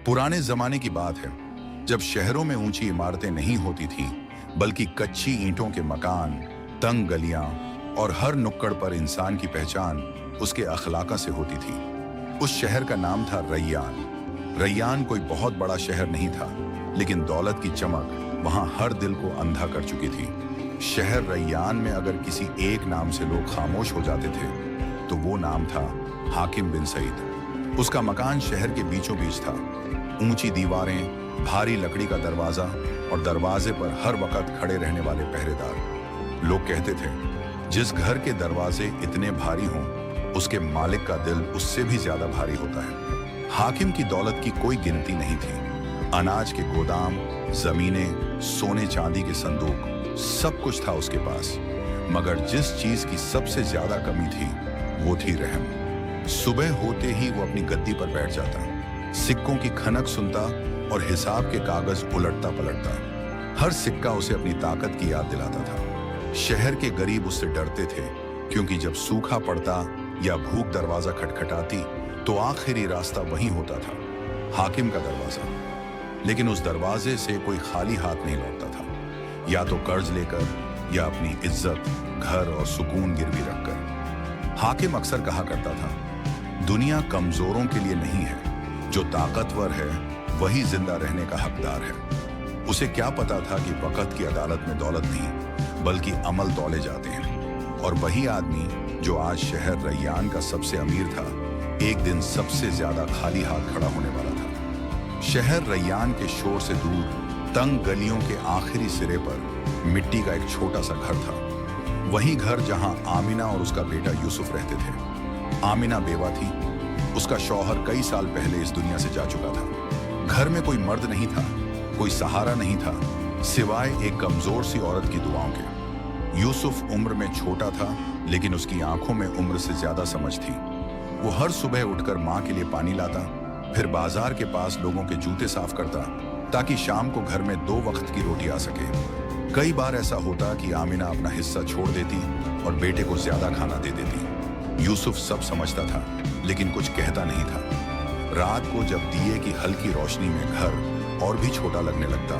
पुराने जमाने की बात है, जब शहरों में ऊंची इमारतें नहीं होती थीं, बल्कि कच्ची ईंटों के मकान, तंग गलियां और हर नुक्कड़ पर इंसान की पहचान उसके अखलाका से होती थी। उस शहर का नाम था रैयान। रैयान कोई बहुत बड़ा शहर नहीं था, लेकिन दौलत की चमक वहां हर दिल को अंधा कर चुकी थी। शहर रैयान में अगर किसी एक नाम से लोग खामोश हो जाते थे, तो वो नाम था हाकिम बिन सईद। उसका मकान शहर के बीचों बीच था। ऊंची दीवारें, भारी लकड़ी का दरवाजा और दरवाजे पर हर वक्त खड़े रहने वाले पहरेदार। लोग कहते थे, जिस घर के दरवाजे इतने भारी हों, उसके मालिक का दिल उससे भी ज्यादा भारी होता है। हाकिम की दौलत की कोई गिनती नहीं थी। अनाज के गोदाम, जमीनें, सोने चांदी के संदूक, सब कुछ था उसके पास। मगर जिस चीज की सबसे ज्यादा कमी थी, वो थी रहम। सुबह होते ही वो अपनी गद्दी पर बैठ जाता, सिक्कों की खनक सुनता और हिसाब के कागज उलटता पलटता। हर सिक्का उसे अपनी ताकत की याद दिलाता था। शहर के गरीब उससे डरते थे, क्योंकि जब सूखा पड़ता या भूख दरवाजा खटखटाती, तो आखिरी रास्ता वही होता था, हाकिम का दरवाजा। लेकिन उस दरवाजे से कोई खाली हाथ नहीं लौटता था, या तो कर्ज लेकर या अपनी इज्जत, घर और सुकून गिरवी रखकर। हाकिम अक्सर कहा करता था, दुनिया कमजोरों के लिए नहीं है, जो ताकतवर है वही जिंदा रहने का हकदार है। उसे क्या पता था कि वक्त की अदालत में दौलत नहीं, बल्कि अमल तौले जाते हैं। और वही आदमी जो आज शहर रैयान का सबसे अमीर था, एक दिन सबसे ज्यादा खाली हाथ खड़ा होने वाला था। शहर रैयान के शोर से दूर, तंग गलियों के आखिरी सिरे पर मिट्टी का एक छोटा सा घर था। वही घर जहां आमिना और उसका बेटा यूसुफ रहते थे। आमिना बेवा थी। उसका शौहर कई साल पहले इस दुनिया से जा चुका था। घर में कोई मर्द नहीं था, कोई सहारा नहीं था, सिवाय एक कमजोर सी औरत की दुआओं के। यूसुफ उम्र में छोटा था, लेकिन उसकी आंखों में उम्र से ज्यादा समझ थी। वो हर सुबह उठकर माँ के लिए पानी लाता, फिर बाजार के पास लोगों के जूते साफ करता, ताकि शाम को घर में 2 वक्त की रोटी आ सके। कई बार ऐसा होता कि आमिना अपना हिस्सा छोड़ देती और बेटे को ज्यादा खाना दे देती। यूसुफ सब समझता था, लेकिन कुछ कहता नहीं था। रात को जब दिए की हल्की रोशनी में घर और भी छोटा लगने लगता,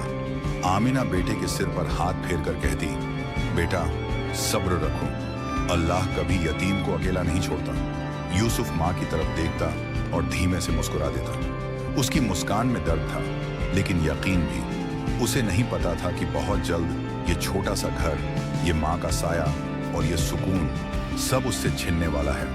आमिना बेटे के सिर पर हाथ फेर कर कहती, बेटा सब्र रखो, अल्लाह कभी यतीम को अकेला नहीं छोड़ता। यूसुफ माँ की तरफ देखता और धीमे से मुस्कुरा देता। उसकी मुस्कान में दर्द था, लेकिन यकीन भी। उसे नहीं पता था कि बहुत जल्द ये छोटा सा घर, ये माँ का साया और ये सुकून सब उससे छिनने वाला है।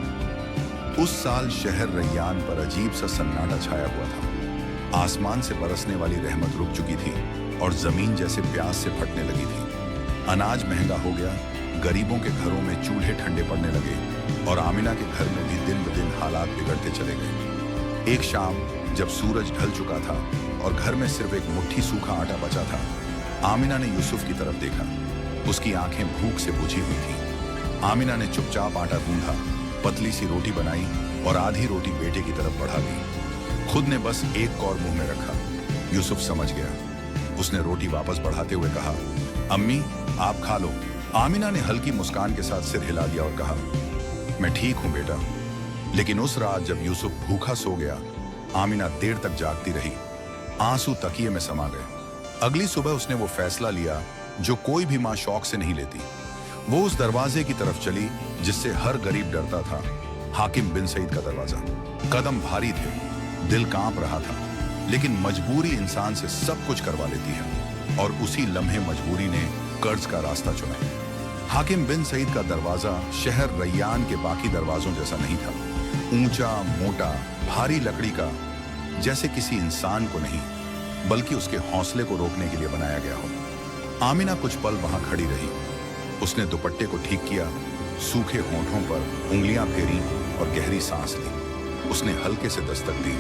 उस साल शहर रैयान पर अजीब सा सन्नाटा छाया हुआ था। आसमान से बरसने वाली रहमत रुक चुकी थी और जमीन जैसे प्यास से फटने लगी थी। अनाज महंगा हो गया, गरीबों के घरों में चूल्हे ठंडे पड़ने लगे और आमिना के घर में भी दिन ब दिन हालात बिगड़ते चले गए। एक शाम जब सूरज ढल चुका था और घर में सिर्फ एक मुट्ठी सूखा आटा बचा था, आमिना ने यूसुफ की तरफ देखा। उसकी आंखें भूख से बुझी हुई थी। आमिना ने चुपचाप आटा गूंधा, पतली सी रोटी बनाई और आधी रोटी बेटे की तरफ बढ़ा दी। खुद ने बस एक कौर मुंह में रखा। यूसुफ समझ गया। उसने रोटी वापस बढ़ाते हुए कहा, अम्मी आप खा लो। आमिना ने हल्की मुस्कान के साथ सिर हिला दिया और कहा, मैं ठीक हूं बेटा। लेकिन उस रात जब यूसुफ भूखा सो गया, आमिना देर तक जागती रही। आंसू तकिए में समा गए। अगली सुबह उसने वो फैसला लिया जो कोई भी माँ शौक से नहीं लेती। वो उस दरवाजे की तरफ चली जिससे हर गरीब डरता था, हाकिम बिन सईद का दरवाजा। कदम भारी थे, दिल कांप रहा था, लेकिन मजबूरी इंसान से सब कुछ करवा लेती है। और उसी लम्हे मजबूरी ने कर्ज का रास्ता चुना। हाकिम बिन सईद का दरवाजा शहर रैयान के बाकी दरवाजों जैसा नहीं था। ऊंचा, मोटा, भारी लकड़ी का, जैसे किसी इंसान को नहीं, बल्कि उसके हौसले को रोकने के लिए बनाया गया हो। आमिना कुछ पल वहां खड़ी रही। उसने दुपट्टे को ठीक किया, सूखे होंठों पर उंगलियां फेरी और गहरी सांस ली। उसने हल्के से दस्तक दी।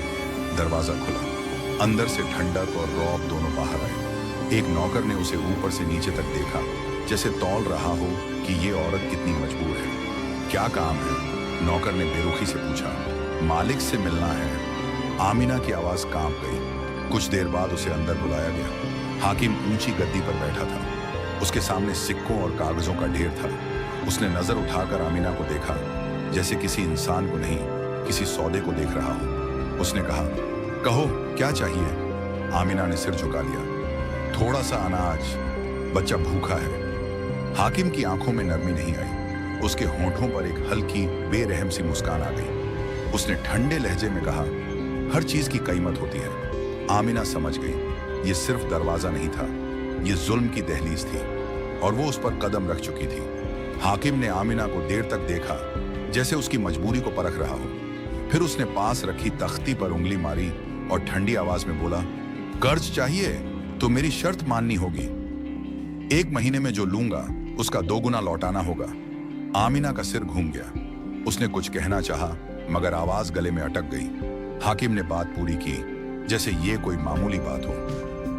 दरवाजा खुला। अंदर से ठंडक और रौब दोनों बाहर आए। एक नौकर ने उसे ऊपर से नीचे तक देखा, जैसे तौल रहा हो कि ये औरत कितनी मजबूर है। क्या काम है? नौकर ने बेरुखी से पूछा। मालिक से मिलना है। आमिना की आवाज कांप गई। कुछ देर बाद उसे अंदर बुलाया गया। हाकिम ऊंची गद्दी पर बैठा था। उसके सामने सिक्कों और कागजों का ढेर था। उसने नजर उठाकर आमिना को देखा, जैसे किसी इंसान को नहीं, किसी सौदे को देख रहा हो। उसने कहा, कहो क्या चाहिए? आमिना ने सिर झुका लिया। थोड़ा सा अनाज, बच्चा भूखा है। हाकिम की आंखों में नरमी नहीं आई। उसके होंठों पर एक हल्की बेरहम सी मुस्कान आ गई। उसने ठंडे लहजे में कहा, हर चीज की कीमत होती है। आमिना समझ गई ये सिर्फ दरवाजा नहीं था, ये जुल्म की दहलीज थी और वो उस पर कदम रख चुकी थी। हाकिम ने आमिना को देर तक देखा, जैसे उसकी मजबूरी को परख रहा हो। फिर उसने पास रखी तख्ती पर उंगली मारी और ठंडी आवाज में बोला, कर्ज चाहिए तो मेरी शर्त माननी होगी। 1 महीने में जो लूंगा उसका 2 गुना लौटाना होगा। आमिना का सिर घूम गया। उसने कुछ कहना चाहा, मगर आवाज गले में अटक गई। हाकिम ने बात पूरी की जैसे ये कोई मामूली बात हो,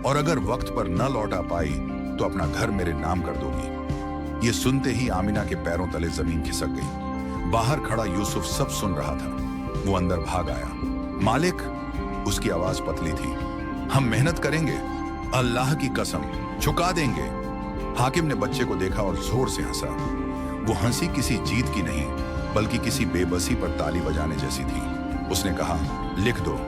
और अगर वक्त पर न लौटा पाई तो अपना घर मेरे नाम कर दोगी। ये सुनते ही आमिना के पैरों तले जमीन खिसक गई। बाहर खड़ा यूसुफ सब सुन रहा था। वो अंदर भाग आया। मालिक, उसकी आवाज पतली थी, हम मेहनत करेंगे, अल्लाह की कसम झुका देंगे। हाकिम ने बच्चे को देखा और जोर से हंसा। वो हंसी किसी जीत की नहीं, बल्कि किसी बेबसी पर ताली बजाने जैसी थी। उसने कहा, लिख दो।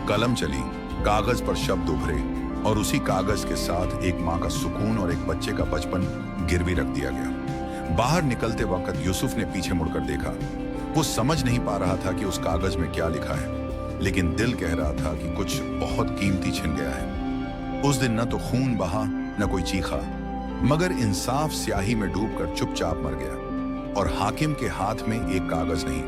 कलम चली, कागज पर शब्द उभरे और उसी कागज के साथ एक माँ का सुकून और एक बच्चे का बचपन गिरवी रख दिया गया। बाहर निकलते वक्त यूसुफ ने पीछे मुड़कर देखा। वो समझ नहीं पा रहा था कि उस कागज में क्या लिखा है, लेकिन दिल कह रहा था कि कुछ बहुत कीमती छिन गया है। उस दिन न तो खून बहा न कोई चीखा, मगर इंसाफ स्याही में डूबकर चुपचाप मर गया। और हाकिम के हाथ में एक कागज नहीं,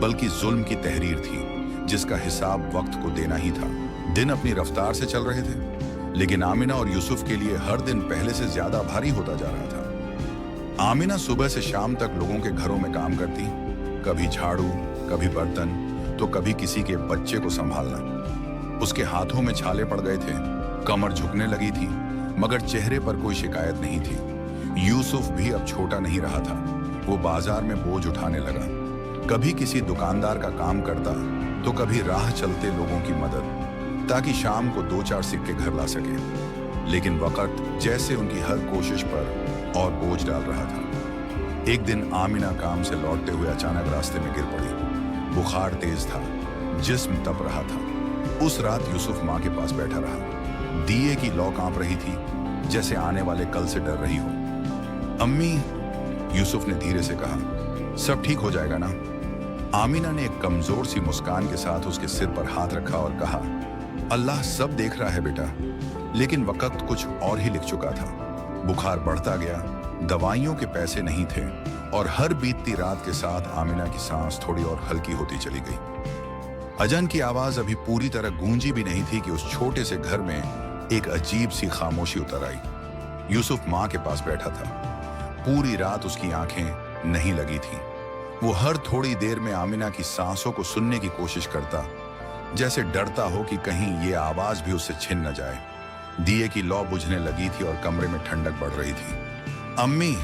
बल्कि जुल्म की तहरीर थी, जिसका हिसाब वक्त को देना ही था। दिन अपनी रफ्तार से चल रहे थे, लेकिन आमिना और यूसुफ के लिए हर दिन पहले से ज्यादा भारी होता जा रहा था। आमिना सुबह से शाम तक लोगों के घरों में काम करती, कभी झाड़ू, कभी बर्तन, तो कभी किसी के बच्चे को संभालना। उसके हाथों में छाले पड़ गए थे, कमर झुकने लगी थी, मगर चेहरे पर कोई शिकायत नहीं थी। यूसुफ भी अब छोटा नहीं रहा था। वो बाजार में बोझ उठाने लगा, कभी किसी दुकानदार का काम करता तो कभी राह चलते लोगों की मदद, ताकि शाम को 2-4 सिक्के घर ला सके। लेकिन वक्त जैसे उनकी हर कोशिश पर और बोझ डाल रहा था। एक दिन आमिना काम से लौटते हुए अचानक रास्ते में गिर पड़ी। बुखार तेज था, जिस्म तप रहा था। उस रात यूसुफ माँ के पास बैठा रहा। दिए की लौ कांप रही थी, जैसे आने वाले कल से डर रही हो। अम्मी, यूसुफ ने धीरे से कहा, सब ठीक हो जाएगा ना? आमिना ने एक कमजोर सी मुस्कान के साथ उसके सिर पर हाथ रखा और कहा, अल्लाह सब देख रहा है बेटा। लेकिन वक्त कुछ और ही लिख चुका था। बुखार बढ़ता गया, दवाइयों के पैसे नहीं थे, और हर बीतती रात के साथ आमिना की सांस थोड़ी और हल्की होती चली गई। अजन की आवाज अभी पूरी तरह गूंजी भी नहीं थी कि उस छोटे से घर में एक अजीब सी खामोशी उतर आई। यूसुफ माँ के पास बैठा था। पूरी रात उसकी आंखें नहीं लगी थीं। वो हर थोड़ी देर में आमिना की सांसों को सुनने की कोशिश करता, जैसे डरता हो कि कहीं ये आवाज भी उससे छिन न जाए। दिए की लौ बुझने लगी थी और कमरे में ठंडक बढ़ रही थी। अम्मी,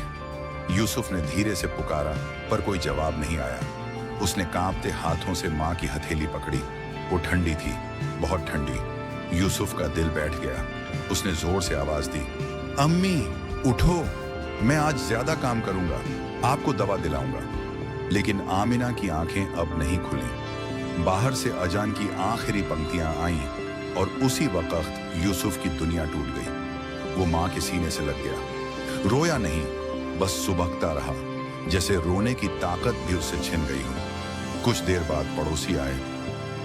यूसुफ ने धीरे से पुकारा, पर कोई जवाब नहीं आया। उसने कांपते हाथों से माँ की हथेली पकड़ी। वो ठंडी थी, बहुत ठंडी। यूसुफ का दिल बैठ गया। उसने जोर से आवाज दी, अम्मी उठो, मैं आज ज्यादा काम करूंगा, आपको दवा दिलाऊंगा। लेकिन आमिना की आंखें अब नहीं खुली। बाहर से अजान की आखिरी पंक्तियां आईं और उसी वक्त यूसुफ की दुनिया टूट गई। वो माँ के सीने से लग गया। रोया नहीं, बस सुबकता रहा, जैसे रोने की ताकत भी उससे छिन गई हो। कुछ देर बाद पड़ोसी आए।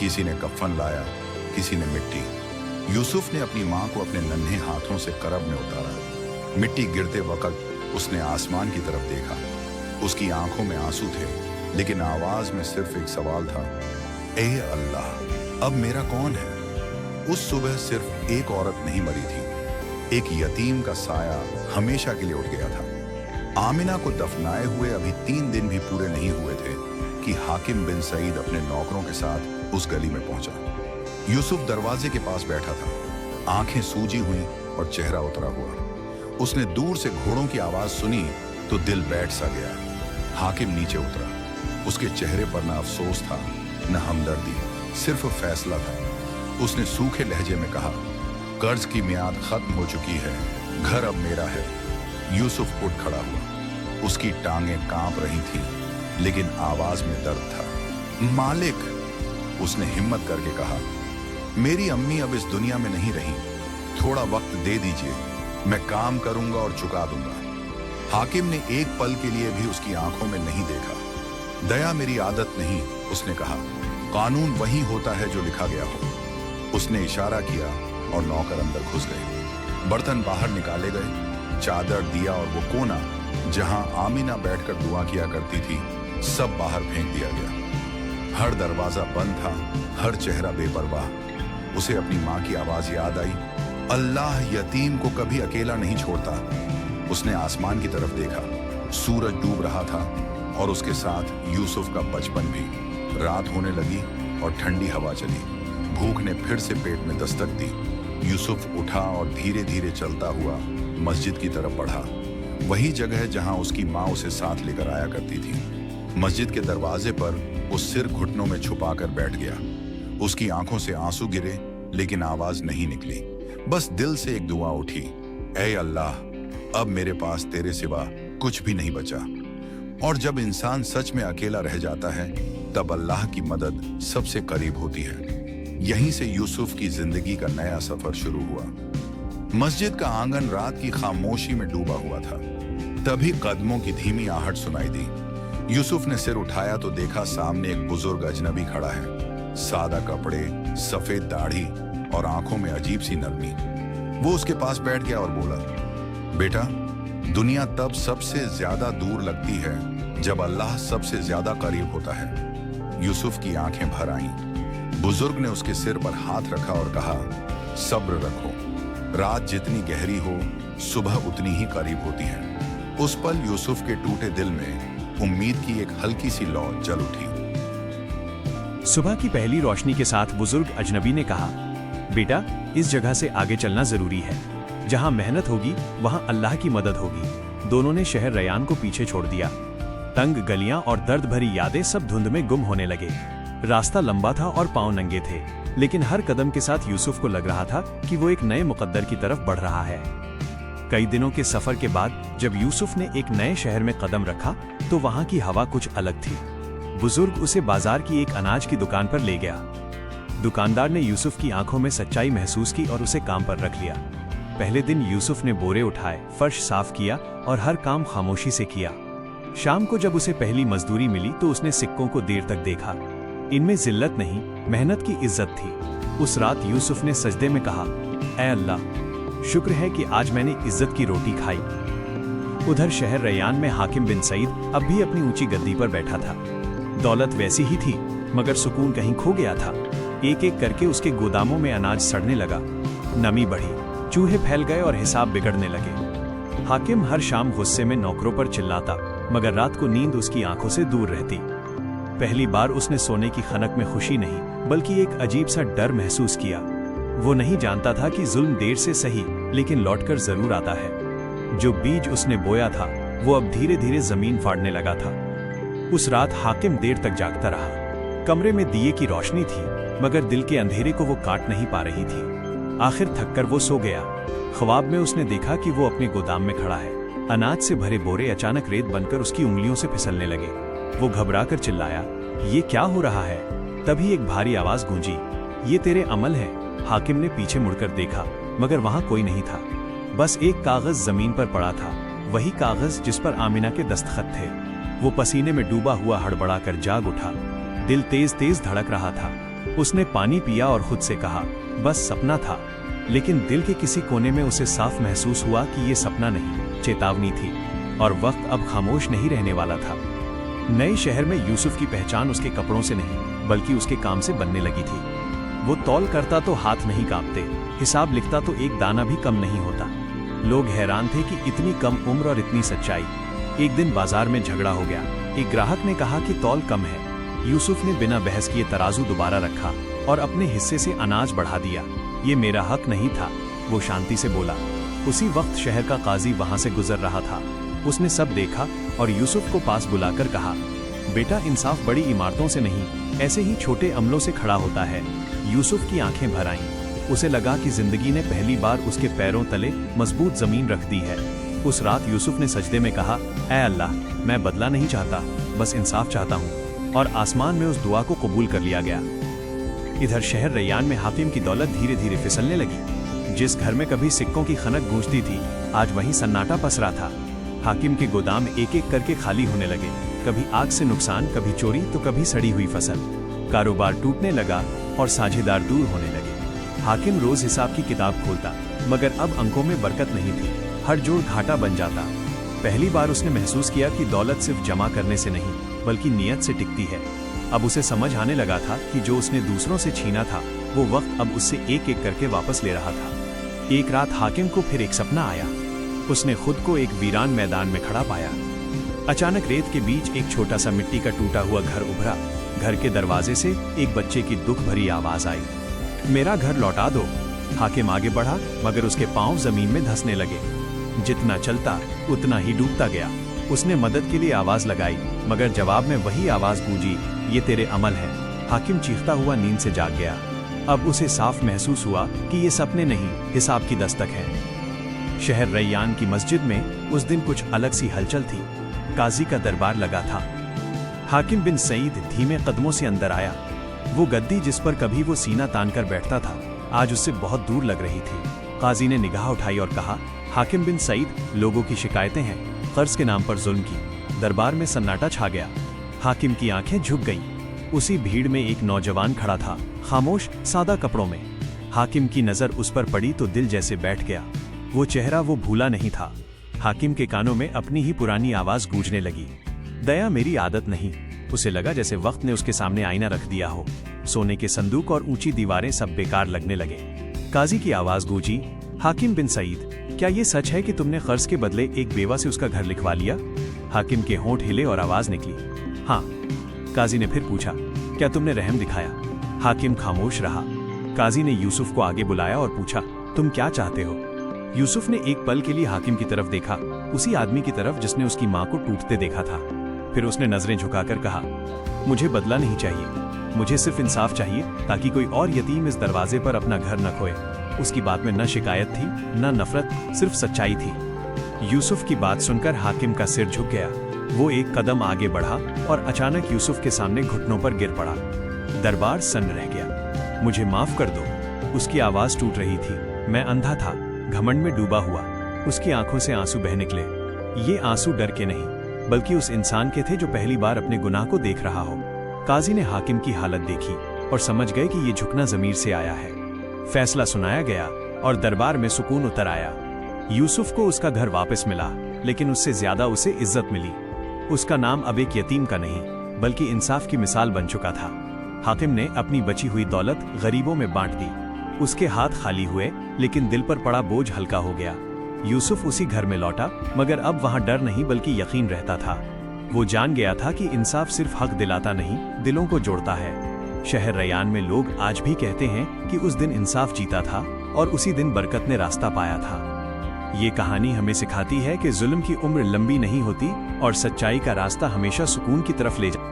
किसी ने कफन लाया, किसी ने मिट्टी। यूसुफ ने अपनी माँ को अपने नन्हे हाथों से करब में उतारा। मिट्टी गिरते वक्त उसने आसमान की तरफ देखा। उसकी आंखों में आंसू थे, लेकिन आवाज में सिर्फ एक सवाल था, ए अल्लाह, अब मेरा कौन है? उस सुबह सिर्फ एक औरत नहीं मरी थी, एक यतीम का साया हमेशा के लिए उठ गया था। आमिना को दफनाए हुए अभी 3 दिन भी पूरे नहीं हुए थे कि हाकिम बिन सईद अपने नौकरों के साथ उस गली में पहुंचा। यूसुफ दरवाजे के पास बैठा था, आंखें सूजी हुई और चेहरा उतरा हुआ। उसने दूर से घोड़ों की आवाज सुनी तो दिल बैठ सा गया। हाकिम नीचे उतरा। उसके चेहरे पर न अफसोस था, न हमदर्दी, सिर्फ फैसला था। उसने सूखे लहजे में कहा, कर्ज की मियाद खत्म हो चुकी है, घर अब मेरा है। यूसुफ उठ खड़ा हुआ। उसकी टांगें कांप रही थीं, लेकिन आवाज में दर्द था। मालिक, उसने हिम्मत करके कहा, मेरी अम्मी अब इस दुनिया में नहीं रही, थोड़ा वक्त दे दीजिए, मैं काम करूंगा और चुका दूंगा। हाकिम ने एक पल के लिए भी उसकी आंखों में नहीं देखा। दया मेरी आदत नहीं, उसने कहा, कानून वही होता है जो लिखा गया हो। उसने इशारा किया और नौकर अंदर घुस गए। बर्तन बाहर निकाले गए, चादर, दिया और वो कोना जहां आमीना बैठकर दुआ किया करती थी, सब बाहर फेंक दिया गया। हर दरवाजा बंद था, हर चेहरा बेपरवाह। उसे अपनी माँ की आवाज याद आई, अल्लाह यतीम को कभी अकेला नहीं छोड़ता। उसने आसमान की तरफ देखा, सूरज डूब रहा था और उसके साथ यूसुफ का बचपन भी। रात होने लगी और ठंडी हवा चली। भूख ने फिर से पेट में दस्तक दी। यूसुफ उठा और धीरे धीरे चलता हुआ मस्जिद की तरफ बढ़ा, वही जगह जहां उसकी माँ उसे साथ लेकर आया करती थी। मस्जिद के दरवाजे पर वो सिर घुटनों में छुपाकर बैठ गया। उसकी आंखों से आंसू गिरे लेकिन आवाज नहीं निकली। बस दिल से एक दुआ उठी, ऐ अल्लाह, अब मेरे पास तेरे सिवा कुछ भी नहीं बचा। और जब इंसान सच में अकेला रह जाता है तब अल्लाह की मदद सबसे करीब होती है। यहीं से यूसुफ की जिंदगी का नया सफर शुरू हुआ। मस्जिद का आंगन रात की खामोशी में डूबा हुआ था। तभी कदमों की धीमी आहट सुनाई दी। यूसुफ ने सिर उठाया तो देखा सामने एक बुजुर्ग अजनबी खड़ा है। सादा कपड़े, सफेद दाढ़ी और आंखों में अजीब सी नरमी। वो उसके पास बैठ गया और बोला, बेटा, दुनिया तब सबसे ज्यादा दूर लगती है जब अल्लाह सबसे ज्यादा करीब होता है। यूसुफ की आंखें भर आईं। बुजुर्ग ने उसके सिर पर हाथ रखा और कहा, सब्र रखो, रात जितनी गहरी हो सुबह उतनी ही करीब होती है। उस पल यूसुफ के टूटे दिल में उम्मीद की एक हल्की सी लौ जल उठी। सुबह की पहली रोशनी के साथ बुजुर्ग अजनबी ने कहा, बेटा, इस जगह से आगे चलना जरूरी है। जहां मेहनत होगी वहां अल्लाह की मदद होगी। दोनों ने शहर रयान को पीछे छोड़ दिया। तंग गलियां और दर्द भरी यादें सब धुंध में गुम होने लगे। रास्ता लंबा था और पांव नंगे थे, लेकिन हर कदम के साथ यूसुफ को लग रहा था कि वो एक नए मुकद्दर की तरफ बढ़ रहा है। कई दिनों के सफर के बाद जब यूसुफ ने एक नए शहर में कदम रखा तो वहां की हवा कुछ अलग थी। बुजुर्ग उसे बाजार की एक अनाज की दुकान पर ले गया। दुकानदार ने यूसुफ की आंखों में सच्चाई महसूस की और उसे काम पर रख लिया। पहले दिन यूसुफ ने बोरे उठाए, फर्श साफ किया और हर काम खामोशी से किया। शाम को जब उसे पहली मजदूरी मिली तो उसने सिक्कों को देर तक देखा। इनमें जिल्लत नहीं, मेहनत की इज्जत थी। उस रात यूसुफ ने सजदे में कहा, ऐ अल्लाह, शुक्र है कि आज मैंने इज्जत की रोटी खाई। उधर शहर रयान में हाकिम बिन सईद अब भी अपनी ऊंची गद्दी पर बैठा था। दौलत वैसी ही थी मगर सुकून कहीं खो गया था। एक एक करके उसके गोदामों में अनाज सड़ने लगा। नमी बढ़ी, चूहे फैल गए और हिसाब बिगड़ने लगे। हाकिम हर शाम गुस्से में नौकरों पर चिल्लाता, मगर रात को नींद उसकी आंखों से दूर रहती। पहली बार उसने सोने की खनक में खुशी नहीं बल्कि एक अजीब सा डर महसूस किया। वो नहीं जानता था कि जुल्म देर से सही लेकिन लौटकर जरूर आता है। जो बीज उसने बोया था वो अब धीरे धीरे जमीन फाड़ने लगा था। उस रात हाकिम देर तक जागता रहा। कमरे में दिए की रोशनी थी मगर दिल के अंधेरे को वो काट नहीं पा रही थी। आखिर थककर वो सो गया। ख्वाब में उसने देखा कि वो अपने गोदाम में खड़ा है। अनाज से भरे बोरे अचानक रेत बनकर उसकी उंगलियों से फिसलने लगे। वो घबराकर चिल्लाया, ये क्या हो रहा है? तभी एक भारी आवाज गूंजी, ये तेरे अमल है। हाकिम ने पीछे मुड़कर देखा मगर वहां कोई नहीं था। बस एक कागज जमीन पर पड़ा था, वही कागज जिस पर आमिना के दस्तखत थे। वो पसीने में डूबा हुआ हड़बड़ाकर जाग उठा। दिल तेज तेज धड़क रहा था। उसने पानी पिया और खुद से कहा, बस सपना था। लेकिन दिल के किसी कोने में उसे साफ महसूस हुआ कि ये सपना नहीं, चेतावनी थी और वक्त अब खामोश नहीं रहने वाला था। नए शहर में यूसुफ की पहचान उसके कपड़ों से नहीं बल्कि उसके काम से बनने लगी थी। वो तौल करता तो हाथ नहीं कांपते, हिसाब लिखता तो एक दाना भी कम नहीं होता। लोग हैरान थे कि इतनी कम उम्र और इतनी सच्चाई। एक दिन बाजार में झगड़ा हो गया। एक ग्राहक ने कहा कि तौल कम है। यूसुफ ने बिना बहस किए तराजू दोबारा रखा और अपने हिस्से से अनाज बढ़ा दिया। ये मेरा हक नहीं था, वो शांति से बोला। उसी वक्त शहर का काजी वहां से गुजर रहा था। उसने सब देखा और यूसुफ को पास बुलाकर कहा, बेटा, इंसाफ बड़ी इमारतों से नहीं, ऐसे ही छोटे अमलों से खड़ा होता है। यूसुफ की आंखें भर आईं। उसे लगा कि जिंदगी ने पहली बार उसके पैरों तले मजबूत जमीन रख दी है। उस रात यूसुफ ने सजदे में कहा, ऐ अल्लाह, मैं बदला नहीं चाहता, बस इंसाफ चाहता हूँ। और आसमान में उस दुआ को कबूल कर लिया गया। इधर शहर रैयान में हाकिम की दौलत धीरे धीरे फिसलने लगी। जिस घर में कभी सिक्कों की खनक गूंजती थी, आज वहीं सन्नाटा पसरा था। हाकिम के गोदाम एक एक करके खाली होने लगे। कभी आग से नुकसान, कभी चोरी, तो कभी सड़ी हुई फसल। कारोबार टूटने लगा और साझेदार दूर होने लगे। हाकिम रोज हिसाब की किताब खोलता, मगर अब अंकों में बरकत नहीं थी। हर जोड़ घाटा बन जाता। पहली बार उसने महसूस किया कि दौलत सिर्फ जमा करने से नहीं, बल्कि नियत से टिकती है। अब उसे समझ आने लगा था कि जो उसने दूसरों से छीना था, वो वक्त अब उससे एक एक करके वापस ले रहा था। एक रात हाकिम को फिर एक सपना आया। उसने खुद को एक वीरान मैदान में खड़ा पाया। अचानक रेत के बीच एक छोटा सा मिट्टी का टूटा हुआ घर उभरा। घर के दरवाजे से एक बच्चे की दुख भरी आवाज आई, मेरा घर लौटा दो। हाकिम आगे बढ़ा, मगर उसके पांव जमीन में धंसने लगे। जितना चलता उतना ही डूबता गया। उसने मदद के लिए आवाज लगाई, मगर जवाब में वही आवाज गूंजी, ये तेरे अमल है। हाकिम चीखता हुआ नींद से जाग गया। अब उसे साफ महसूस हुआ कि ये सपने नहीं, हिसाब की दस्तक है। शहर रैयान की मस्जिद में उस दिन कुछ अलग सी हलचल थी। काजी का दरबार लगा था। हाकिम बिन सईद धीमे कदमों से अंदर आया। वो गद्दी जिस पर कभी वो सीना तान कर बैठता था, आज उससे बहुत दूर लग रही थी। काजी ने निगाह उठाई और कहा, हाकिम बिन सईद, लोगों की शिकायतें हैं, कर्ज के नाम पर जुल्म की। दरबार में सन्नाटा छा गया। हाकिम की आंखें झुक गईं। उसी भीड़ में एक नौजवान खड़ा था, खामोश, सादा कपड़ों में। हाकिम की नजर उस पर पड़ी तो दिल जैसे बैठ गया। वो चेहरा वो भूला नहीं था। हाकिम के कानों में अपनी ही पुरानी आवाज गूंजने लगी, दया मेरी आदत नहीं। उसे लगा जैसे वक्त ने उसके सामने आईना रख दिया हो। सोने के संदूक और ऊंची दीवारें सब बेकार लगने लगे। काजी की आवाज गूंजी, हाकिम बिन सईद, क्या ये सच है कि तुमने कर्ज के बदले एक बेवा से उसका घर लिखवा लिया? हाकिम के होंठ हिले और आवाज निकली, हाँ। काजी ने फिर पूछा, क्या तुमने रहम दिखाया? हाकिम खामोश रहा। काजी ने यूसुफ को आगे बुलाया और पूछा, तुम क्या चाहते हो? यूसुफ ने एक पल के लिए हाकिम की तरफ देखा, उसी आदमी की तरफ जिसने उसकी माँ को टूटते देखा था। फिर उसने नजरें झुकाकर कहा, मुझे बदला नहीं चाहिए, मुझे सिर्फ इंसाफ चाहिए, ताकि कोई और यतीम इस दरवाजे पर अपना घर न खोए। उसकी बात में न शिकायत थी, न नफरत, सिर्फ सच्चाई थी। यूसुफ की बात सुनकर हाकिम का सिर झुक गया। वो एक कदम आगे बढ़ा और अचानक यूसुफ के सामने घुटनों पर गिर पड़ा। दरबार सन्न रह गया। मुझे माफ कर दो। उसकी आवाज टूट रही थी। मैं अंधा था, घमंड में डूबा हुआ। उसकी आंखों से आंसू बह निकले। ये आंसू डर के नहीं, बल्कि उस इंसान के थे जो पहली बार अपने गुनाह को देख रहा हो। काजी ने हाकिम की हालत देखी और समझ गए कि ये झुकना जमीर से आया है। फैसला सुनाया गया और दरबार में सुकून उतर आया। यूसुफ को उसका घर वापस मिला, लेकिन उससे ज्यादा उसे इज्जत मिली। उसका नाम अब एक यतीम का नहीं, बल्कि इंसाफ की मिसाल बन चुका था। हाकिम ने अपनी बची हुई दौलत गरीबों में बांट दी। उसके हाथ खाली हुए, लेकिन दिल पर पड़ा बोझ हल्का हो गया। यूसुफ उसी घर में लौटा, मगर अब वहां डर नहीं बल्कि यकीन रहता था। वो जान गया था कि इंसाफ सिर्फ हक दिलाता नहीं, दिलों को जोड़ता है। शहर रैयान में लोग आज भी कहते हैं कि उस दिन इंसाफ जीता था और उसी दिन बरकत ने रास्ता पाया था। ये कहानी हमें सिखाती है कि जुल्म की उम्र लंबी नहीं होती और सच्चाई का रास्ता हमेशा सुकून की तरफ ले जाता है।